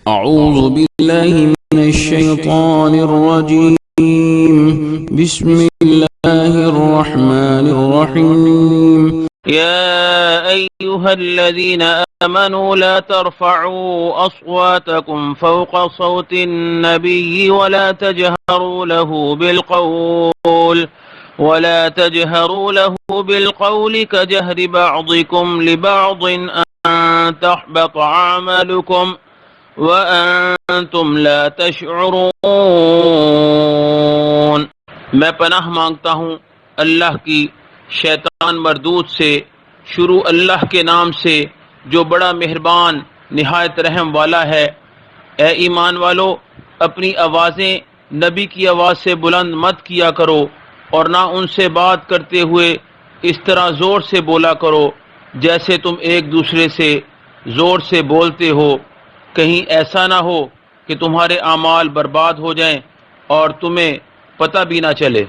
अऊज़ु बिल्लाहि मिनश शैतानिर रजीम। बिस्मिल्लाहिर रहमानिर रहीम। या अय्युहल्लज़ीना आमनू ला तरफ़अू अस्वातकुम फ़ौक़ सौतिन नबिय्यि वला तजहरू लहू बिलक़ौल कजहरि बअज़िकुम लिबअज़िन अन तहबत अअमालुकुम व अंतुम ला तशउरून। मैं पनाह मांगता हूँ अल्लाह की शैतान मरदूद से। शुरू अल्लाह के नाम से जो बड़ा मेहरबान निहायत रहम वाला है। ए ईमान वालो, अपनी आवाज़ें नबी की आवाज़ से बुलंद मत किया करो और ना उनसे बात करते हुए इस तरह ज़ोर से बोला करो जैसे तुम एक दूसरे से ज़ोर से बोलते हो। कहीं ऐसा ना हो कि तुम्हारे आमाल बर्बाद हो जाएं और तुम्हें पता भी ना चले।